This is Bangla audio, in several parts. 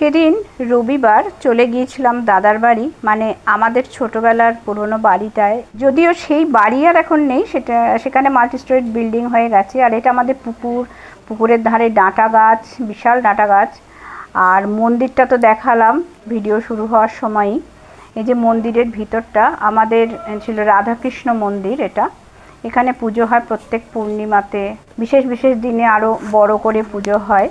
সেদিন রবিবার চলে গিয়েছিলাম দাদার বাড়ি, মানে আমাদের ছোটবেলার পুরনো বাড়িটায়। যদিও সেই বাড়ি আর এখন নেই, সেখানে মাল্টি স্টোরেজ বিল্ডিং হয়ে গেছে। আর এটা আমাদের পুকুরের ধারে ডাঁটা গাছ, বিশাল ডাঁটা গাছ। আর মন্দিরটা তো দেখালাম ভিডিও শুরু হওয়ার সময়ই। এই যে মন্দিরের ভিতরটা আমাদের ছিল রাধাকৃষ্ণ মন্দির। এখানে পুজো হয় প্রত্যেক পূর্ণিমাতে, বিশেষ বিশেষ দিনে আরও বড় করে পুজো হয়।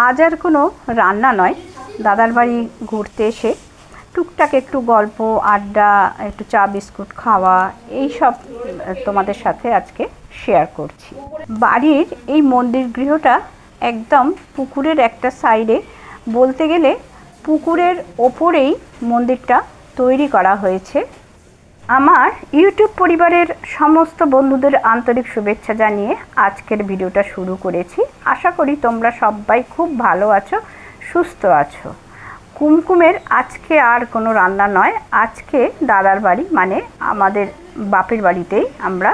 আজ আর কোনো রান্না নয়, দাদার বাড়ি ঘুরতে এসে টুকটাক একটু গল্প, আড্ডা, একটু চা বিস্কুট খাওয়া, এই সব তোমাদের সাথে আজকে শেয়ার করছি। বাড়ির এই মন্দির গৃহটা একদম পুকুরের একটা সাইডে, বলতে গেলে পুকুরের ওপরেই মন্দিরটা তৈরি করা হয়েছে। আমার ইউটিউব পরিবারের সমস্ত বন্ধুদের আন্তরিক শুভেচ্ছা জানিয়ে আজকের ভিডিওটা শুরু করেছি। আশা করি তোমরা সবাই খুব ভালো আছো, সুস্থ আছো। কুমকুমের আজকে আর কোনো রান্না নয়, আজকে দাদার বাড়ি মানে আমাদের বাপের বাড়িতেই আমরা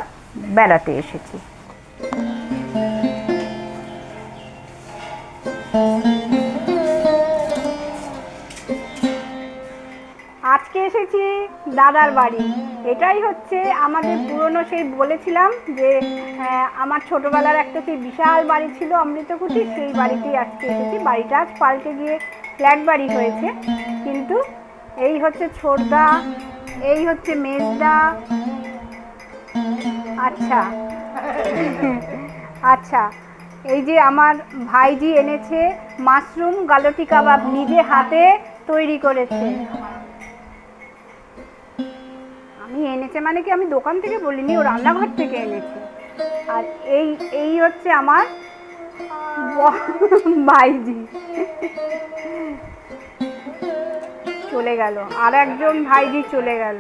বেড়াতে এসেছি। আজকে এসেছি দাদার বাড়ি। এটাই হচ্ছে আমাদের পুরনো, সেই বলেছিলাম যে আমার ছোটোবেলার একটা সেই বিশাল বাড়ি ছিল অমৃতকুটি, সেই বাড়িতেই আজকে এসেছি। বাড়িটা আজ পাল্টে গিয়ে ফ্ল্যাট বাড়ি হয়েছে, কিন্তু এই হচ্ছে ছোটদা, এই হচ্ছে মেজদা। আচ্ছা আচ্ছা, এই যে আমার ভাইজি এনেছে মাশরুম গালটি কাবাব, নিজে হাতে তৈরি করেছে। আমি এনেছে মানে কি, আমি দোকান থেকে বলিনি, ও রান্নাঘর থেকে এনেছে। আর এই হচ্ছে আমার ভাইজি, চলে গেল, আর একজন ভাইজি চলে গেল।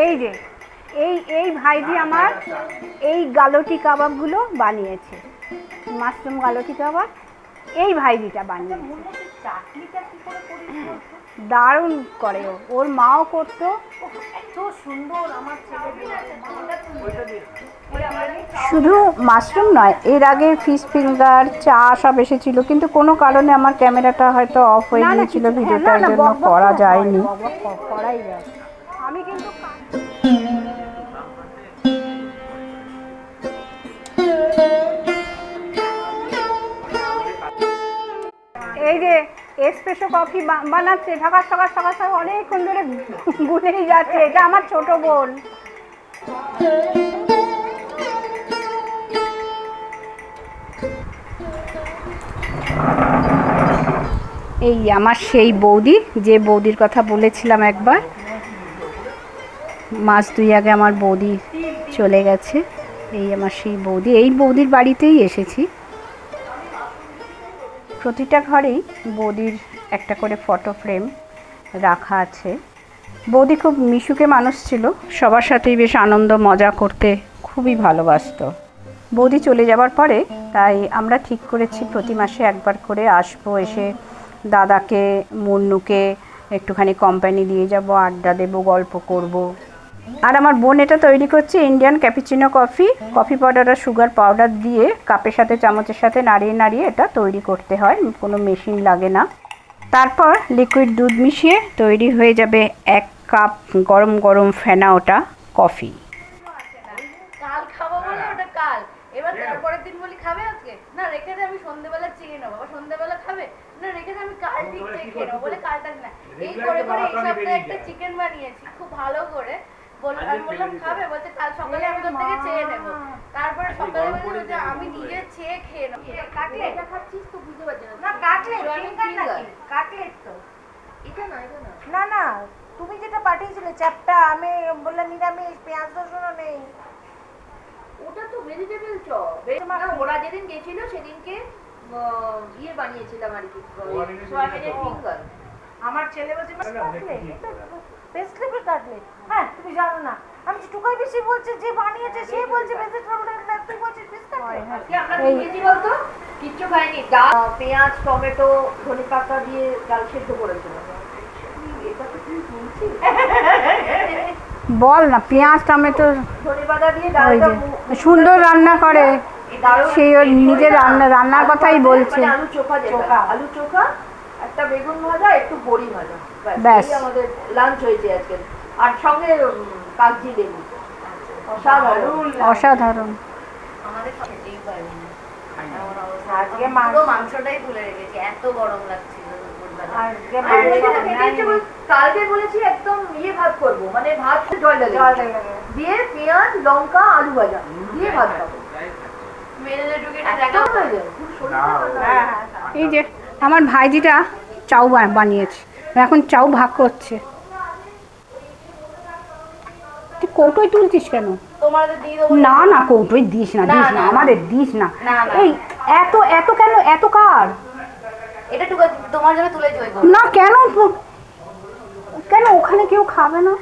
এই যে এই ভাইজি আমার এই গালটি কাবাবগুলো বানিয়েছে, মাশরুম গালটি কাবাব এই ভাইজিটা বানিয়েছে। দারুণ করে, ওর মাও করতো, এত সুন্দর। আমার শুধু মাশরুম নয়, এর আগে ফিশ ফিঙ্গার, চা সব এসেছিল, কিন্তু কোনো কারণে আমার ক্যামেরাটা হয়তো অফ হয়ে গিয়েছিল, ভিডিওটার জন্য করা যায়নি। আমি কিন্তু এই যে এসপ্রেসো কফি বানাচ্ছে, সকাল সকাল সকাল সকাল অনেকক্ষণ ধরে গুলেই যাচ্ছে। এটা আমার ছোট বোন। এই আমার সেই বৌদি, যে বৌদির কথা বলেছিলাম একবার, মাস দুই আগে আমার বৌদি চলে গেছে। এই আমার সেই বৌদি, এই বৌদির বাড়িতেই এসেছি। প্রতিটা ঘরেই বৌদির একটা করে ফটো ফ্রেম রাখা আছে। বৌদি খুব মিশুকে মানুষ ছিল, সবার সাথেই বেশ আনন্দ মজা করতে খুবই ভালোবাসতো। বৌদি চলে যাবার পরে তাই আমরা ঠিক করেছি প্রতি মাসে একবার করে আসবো, এসে দাদাকে, মুন্নুকে একটুখানি কোম্পানি দিয়ে যাব, আড্ডা দেবো, গল্প করব। আর আমার বোন এটা তৈরি করছে Indian cappuccino coffee. Coffee powder আর সুগার পাউডার দিয়ে কাপের সাথে চামচের সাথে নাড়িয়ে নাড়িয়ে এটা তৈরি করতে হয়, কোনো মেশিন লাগে না। তারপর লিকুইড দুধ মিশিয়ে তৈরি হয়ে যাবে 1 কাপ গরম গরম ফেনা ওটা কফি। কাল খাবো বলে ওটা কাল, এবার তারপরের দিন বলি খাবে আজকে না, রেখে দে, আমি সন্ধ্যাবেলা চেয়ে নেবো। বাবা সন্ধ্যাবেলা খাবে না, রেখে দে, আমি কাল ঠিক খেয়ে নেবো বলে কালটা না। এই করে করে এই সপ্তাহে একটা চিকেন বানিয়েছি খুব ভালো করে। আমি বললাম খাবে, বলছে কাল সকালে আমি তোর থেকে চেয়ে নেবো। তারপরে সকালে বলছে আমি নিজে চেয়ে খেয়ে নেবো। কাটলেট খাচ্ছিস তো বুঝতে পারছি না। কাটলেট কাটলেট তো এটা না, এটা না, না তুমি যেটা পাঠিয়েছিলে চ্যাপটা, আমি বললাম নিরামিষ, পেঁয়াজ রসুনও নেই। ওটা তো ভেজিটেবল চপ। ওরা যেদিন গেছিল সেদিনকে ইয়ে বানিয়েছিলাম আর কি, সোয়াবিনের ফিঙ্গার। আমার ছেলে বলছে ভেজিটেবল কাটলেট। হ্যাঁ তুমি জানো না, আমি টুকাই বেশি বলছে, যে বানিয়েছে সে বলছে ভেজিটেবল কাটলেট, তুই বলছিস ফিশ কাটলেট। আমরা কি খেয়েছি বলতো? কিচ্ছু খাইনি, ডাল, পেঁয়াজ, টমেটো, ধনে পাতা দিয়ে ডাল সেদ্ধ করেছিলাম। এটা তো তুই বলছিস। বল না, পেঁয়াজ টমেটো ধনেপাতা দিয়ে ওই ডালটা যে সুন্দর রান্না করে, দারুণ সেই ওর নিজের রান্নার কথাই বলছে। মানে আলু চোখা যেটা, আলু চোখা, একটা বেগুন ভাজা, একটু বড়ি ভাজা, ব্যাস। এই আমাদের লাঞ্চ হয়েছে আজকে। আর সঙ্গে কাগজি লেবু। অসাধারণ। অসাধারণ। আমাদের খেতেই পারবি না। আজকে পুরো মাংসটাই তুলে রেখেছি, এত গরম লাগছিল দুপুরবেলা। আজকে আর কালকে বলেছি একদম ভাত করবো, মানে ভাত জল ঢেলে দিয়ে পেঁয়াজ লঙ্কা আলু ভাজা দিয়ে ভাত খাবো। এই যে আমার ভাইজিটা চাউ বানিয়েছে, এখন চাউ ভাগ করছে। তুই কৌটোয় তুলছিস কেন? তোমাদের দিয়ে দেবো। না না, কৌটোয় দিস না, দিস না, আমাদের দিস না। না, না। এই এত এত কেন, এত কার? এটা টুকু তোমার জন্য তুলে জয় করো। না কেন, কেন ওখানে কেউ খাবে না?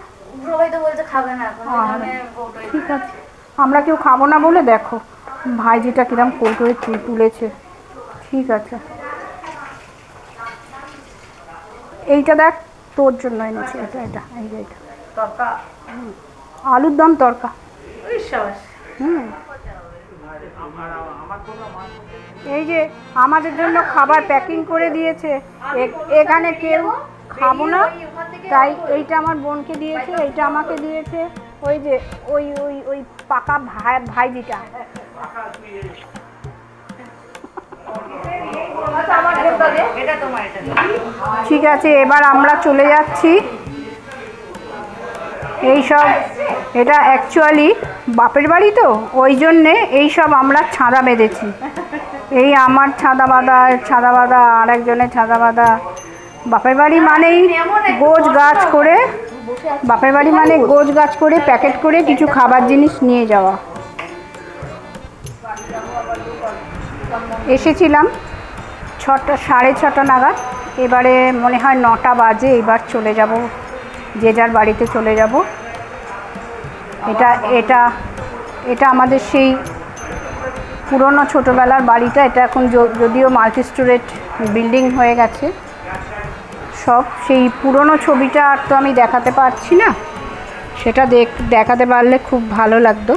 সবাই তো বলছে খাবে না এখন, ওই জন্য আরে, কৌটোয় ঠিক আছে, আমরা কেউ খাবো না বলে দেখো ভাইজিটা কিরম কৌটোয় তুলেছে। ঠিক আছে, এইটা দেখ তোর জন্য এনেছি, এটা এটা এই যে এটা তরকা। আলুর দম তরকা। বিশ্বাস। হুম, এই যে আমাদের জন্য খাবার প্যাকিং করে দিয়েছে, এখানে কেউ খাবো না, তাই এইটা আমার বোনকে দিয়েছে, এইটা আমাকে দিয়েছে। ওই যে ওই ওই ওই পাকা ভাইজিটা। এটা তোমার, এটা ঠিক আছে, এবার আমরা চলে যাচ্ছি। এই সব, এটা অ্যাকচুয়ালি বাপের বাড়ি তো, ওই জন্যে এই সব আমরা ছাদা বেঁধেছি। এই আমার ছাদা বাঁধা, আর একজনের ছাদা বাঁধা। বাপের বাড়ি মানেই গোছ গাছ করে, বাপের বাড়ি মানে গোছ গাছ করে প্যাকেট করে কিছু খাবার জিনিস নিয়ে যাওয়া। এসেছিলাম 6টা, 6:30 নাগাদ, এবারে মনে হয় 9টা বাজে। এবার চলে যাব, যে যার বাড়িতে চলে যাব। এটা এটা এটা আমাদের সেই পুরনো ছোটোবেলার বাড়িটা। এটা এখন যদিও মাল্টি স্টোরেজ বিল্ডিং হয়ে গেছে সব। সেই পুরনো ছবিটা আর তো আমি দেখাতে পারছি না, সেটা দেখাতে পারলে খুব ভালো লাগতো।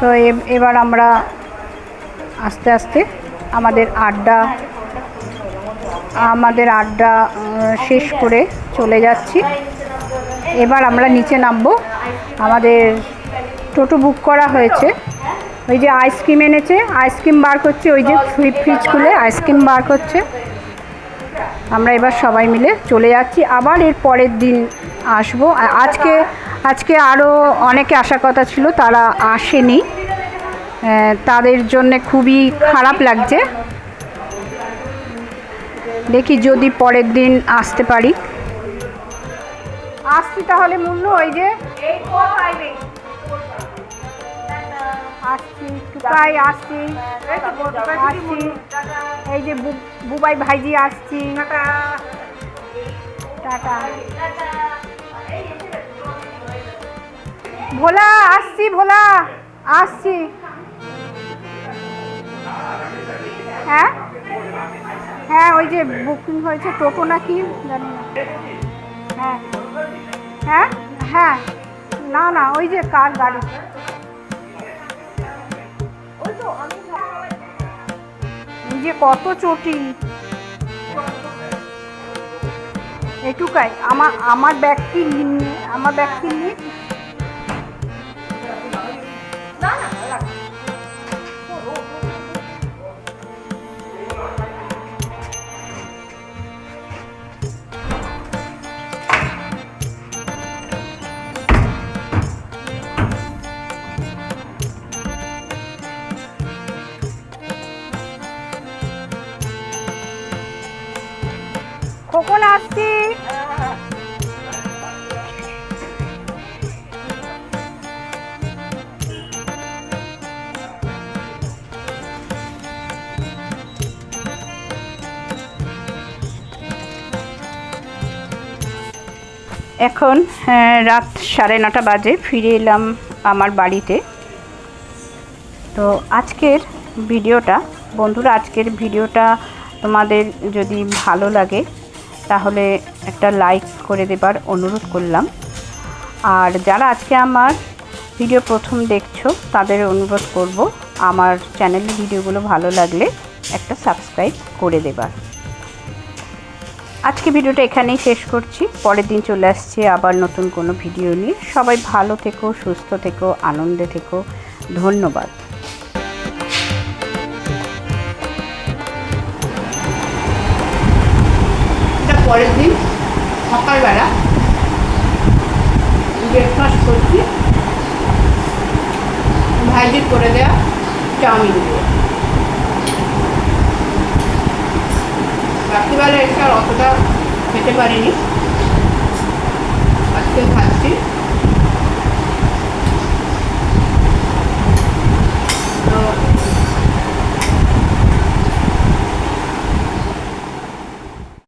তো এবার আমরা আস্তে আস্তে আমাদের আড্ডা শেষ করে চলে যাচ্ছি। এবার আমরা নিচে নামবো। আমাদের টোটো বুক করা হয়েছে। ওই যে আইসক্রিম এনেছে, আইসক্রিম বার করছে, ওই যে ফ্রিজ খুলে আইসক্রিম বার করছে। আমরা এবার সবাই মিলে চলে যাচ্ছি, আবার এর পরের দিন আসবো। আজকে আরও অনেকে আসার কথা ছিল, তারা আসেনি, তাদের জন্যে খুবই খারাপ লাগছে। দেখি যদি পরের দিন আসতে পারি। আসছি তাহলে মুন্নু, ওই যে আসছি, টুকাই আসছি, এই যে বুবাই ভাইজি আসছি। টাটা। ভোলা আসছি, ভোলা আসছি। হ্যাঁ হ্যাঁ, ওই যে বুকিং হয়েছে টোটো নাকি জানি না। হ্যাঁ হ্যাঁ হ্যাঁ, না না, ওই যে কার গাড়ি, এই যে কত চটি। এটুকাই আমার ব্যাগ কিনলি। কখন আসছি? এখন রাত 9:30 বাজে, ফিরে এলাম আমার বাড়িতে। তো আজকের ভিডিওটা, বন্ধুরা, আজকের ভিডিওটা তোমাদের যদি ভালো লাগে তাহলে একটা লাইক করে দেবার অনুরোধ করলাম। আর যারা আজকে আমার ভিডিও প্রথম দেখছো তাদের অনুরোধ করব আমার চ্যানেলের ভিডিওগুলো ভালো লাগলে একটা সাবস্ক্রাইব করে দেবার। আজকে ভিডিওটা এখানেই শেষ করছি, পরের দিন চলে আসছি আবার নতুন কোনো ভিডিও নিয়ে। সবাই ভালো থেকো, সুস্থ থেকো, আনন্দে থেকো। ধন্যবাদ। পরের দিন সকালবেলা ব্রেকফাস্ট করছি ভাইজির করে দেওয়া চাউমিন দিয়ে। রাত্রিবেলা এসে আর অতটা খেতে পারিনি, আজকে খাচ্ছি।